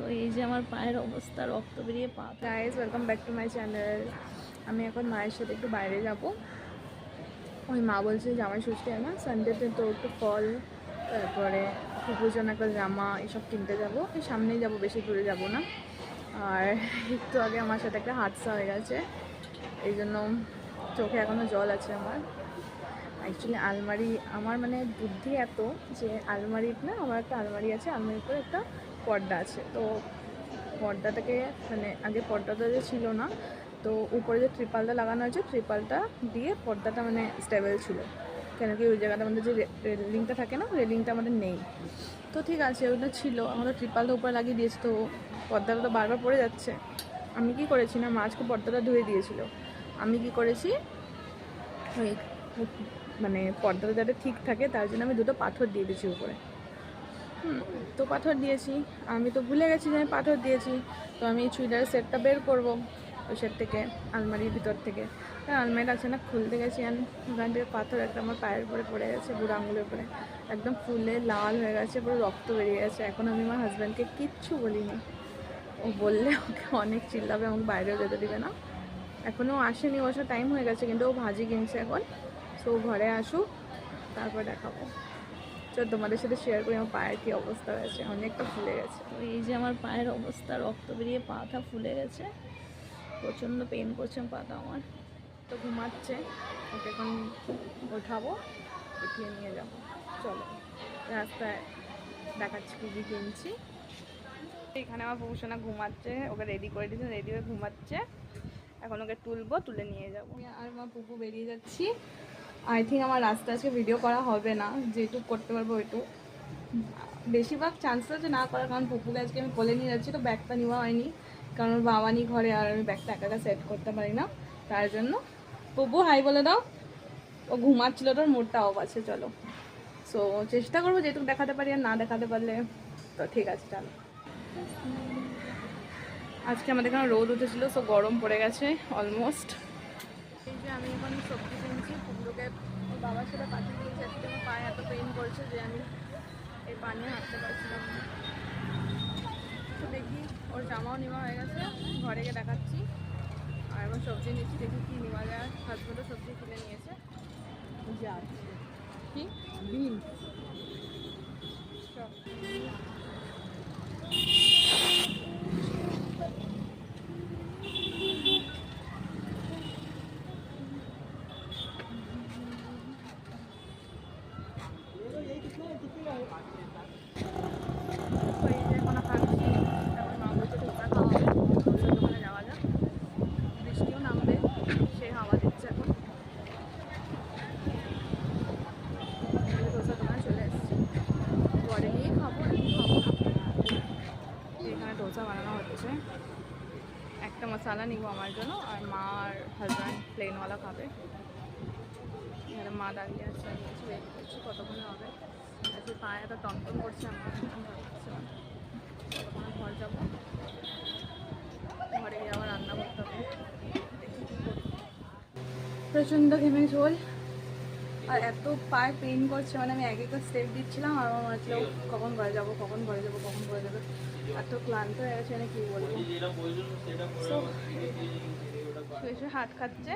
তো এই যে আমার পায়ের অবস্থা, রক্ত বেরিয়ে পা। Guys welcome back to my channel. আমি এখন মায়ের সাথে একটু বাইরে যাব। ওই মা বলছে জামাই ষষ্ঠী আছে না সানডেতে, তো একটু ফল, তারপরে পুজোর জন্য একটা জামা এসব কিনতে যাবো। এই সামনেই যাব, বেশি দূরে যাব না। আর একটু আগে আমার সাথে একটা হাদসা হয়ে গেছে, এই জন্য চোখে এখনও জল আছে আমার। অ্যাকচুয়ালি আলমারি আমার মানে বুদ্ধি এত যে আলমারির না, আমার একটা আলমারি আছে, আলমারির পরে একটা পর্দা আছে। তো পর্দাটাকে মানে আগে পর্দাটা যে ছিল না, তো উপরে যে ত্রিপালটা লাগানো হয়েছে, ত্রিপালটা দিয়ে পর্দাটা মানে স্টেবল ছিল। কেন কি ওই জায়গাটা আমাদের যে রেলিংটা থাকে না, রেলিংটা আমাদের নেই। তো ঠিক আছে, ওটা ছিল, আমাদের ত্রিপালটা উপরে লাগিয়ে দিয়েছে, তো পর্দাটা তো বারবার পড়ে যাচ্ছে। আমি কি করেছি না, মাঝকে পর্দাটা ধুয়ে দিয়েছিল। আমি কি করেছি, ওই মানে পর্দাটা যাতে ঠিক থাকে তার জন্য আমি দুটো পাথর দিয়ে দিয়েছি উপরে। তো পাথর দিয়েছি, আমি তো ভুলে গেছি যে আমি পাথর দিয়েছি। তো আমি চুড়িদারের সেটটা বের করবো ওই সেট থেকে, আলমারির ভিতর থেকে। আলমারিটা আছে না, খুলতে গেছি, আর ওখান থেকে পাথর একটা আমার পায়ের উপরে পড়ে গেছে, বুড়ো আঙুলের উপরে, একদম ফুলে লাল হয়ে গেছে, পুরো রক্ত বেরিয়ে গেছে। এখন আমি আমার হাজব্যান্ডকে কিচ্ছু বলিনি, ও বললে ওকে অনেক চিল্লাবে, আমাকে বাইরেও যেতে দিবে না। এখনও আসেনি, বসার টাইম হয়ে গেছে, কিন্তু ও ভাজি কিনছে এখন। সো ঘরে আসুক, তারপর দেখাবো। চল তোমাদের সাথে শেয়ার করি আমার পায়ের কী অবস্থা হয়েছে, অনেকটা ফুলে গেছে। তো এই যে আমার পায়ের অবস্থা, রক্ত বেরিয়ে পাটা ফুলে গেছে, প্রচণ্ড পেন করছে পাটা আমার। তো ঘুমাচ্ছে, ওকে এখন ওঠাবো, উঠিয়ে নিয়ে যাবো। চলো রাস্তায় দেখাচ্ছি কী কী কিনছি। এখানে আমার ভূষণা ঘুমাচ্ছে, ওকে রেডি করে দিয়েছে, রেডি হয়ে ঘুমাচ্ছে। এখন ওকে তুলবো, তুলে নিয়ে যাবো। আর আমার পুপু বেরিয়ে যাচ্ছি। আই থিঙ্ক আমার রাস্তা আজকে ভিডিও করা হবে না, যেটুকু করতে পারবো ওইটুকু। বেশিরভাগ চান্স আছে না করার, কারণ পুপুকে আজকে আমি কোলে নিয়ে যাচ্ছি, তো ব্যাগটা নেওয়া হয়নি, কারণ ওর বাবা নি ঘরে, আর আমি ব্যাগটা একা একা সেট করতে পারি না, তার জন্য। পুপু হাই বলে দাও। ও ঘুমাচ্ছিল, তোর মুডটা অফ আছে। চলো, সো চেষ্টা করবো যেটুকু দেখাতে পারি, আর না দেখাতে পারলে তো ঠিক আছে। চলো, আজকে আমাদের এখানে রোদ উঠেছিল, সো গরম পড়ে গেছে অলমোস্ট। এই যে আমি এখন সবজি কিনছি, পুকুরকে ওর বাবার সাথে পাঠিয়ে দিয়েছি। আজকে আমার পায়ে এত পেইন করছে যে আমি এই পা নিয়ে হাঁটতে পারছিলাম না। তো দেখি, ওর জামাও নেওয়া হয়ে গেছে, ঘরে গিয়ে দেখাচ্ছি। আর এখন সবজি নিচ্ছি, দেখি কী নেওয়া যায়। হাজবেন্ডও সবজি কিনে নিয়েছে। যা কি বিন একটা মশলা নিব আমার জন্য, আর মা আর হাজব্যান্ড প্লেনওয়ালা খাবে। এখানে মা দাঁড়িয়ে আছে, আমি কিছু ওয়েট করছি কতক্ষণে হবে। আজকে পায়ে এত টনটন করছে আমার, কতক্ষণে ঘর যাবো, ঘরে গিয়ে আবার রান্না করতে হবে। প্রচণ্ড ঘেমে ঝোল, আর এত পায়ে পেন করছে, মানে আমি এক একটা স্টেপ দিচ্ছিলাম আর আমার মাঝে কখন ঘরে যাবো, কখন ঘরে যাবো, কখন ঘরে যাবে, এত ক্লান্ত হয়ে গেছে, মানে কী বলবো। এসে হাত খাচ্ছে,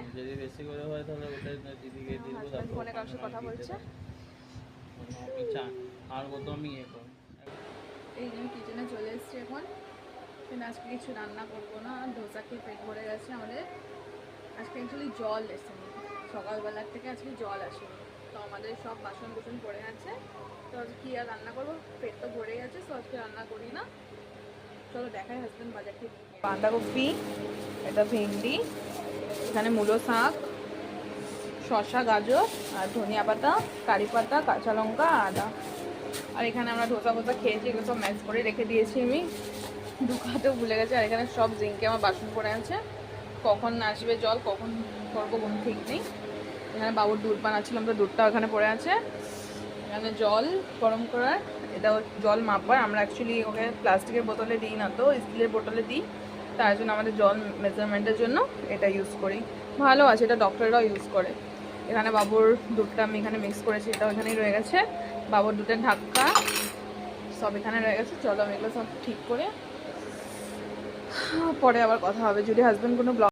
ফোনে কারোর সাথে কথা বলছে। এই জন্য কিচেনে চলে এসেছি এখন। কিন্তু আজকে কিছু রান্না করবো না, ধোসা খেয়ে পেট ভরে গেছে আমাদের। আজকে অ্যাকচুয়ালি জল এসেনি, সকালবেলার থেকে আজকে জল আসেনি, তো আমাদের সব বাসন কুসন পড়ে আছে। তো আজকে কী আর রান্না করবো, পেট তো ভরে গেছে, তো আজকে রান্না করি না। চলো দেখাই হাজব্যান্ড বাজার থেকে। বাঁধাকপি, এটা ভেন্ডি, এখানে মূলো শাক, শসা, গাজর, আর ধনিয়া পাতা, কারি পাতা, কাঁচা লঙ্কা, আদা। আর এখানে আমরা ধোসা ফোসা খেয়েছি, এগুলো সব ম্যাশ করে রেখে দিয়েছি আমি, ঢুকাতেও ভুলে গেছে। আর এখানে সব জিঙ্কে আমার বাসন পড়ে আছে, কখন আসবে জল, কখন করবো কোনো ঠিক নেই। এখানে বাবুর দুধ বানাচ্ছিলাম, তো দুধটাও এখানে পড়ে আছে। এখানে জল গরম করার, এটা জল মাপার। আমরা অ্যাকচুয়ালি ওকে প্লাস্টিকের বোতলে দিই না, তো স্টিলের বোতলে দিই, তার জন্য আমাদের জল মেজারমেন্টের জন্য এটা ইউজ করি। ভালো আছে, এটা ডক্টররাও ইউজ করে। এখানে বাবুর দুধটা আমি এখানে মিক্স করেছি, এটা ওইখানেই রয়ে গেছে। বাবুর দুধের ঢাক্কা সব এখানে রয়ে গেছে। চলো আমি এগুলো সব ঠিক করে পরে আবার কথা হবে যদি হাজব্যান্ড কোনো ব্লগ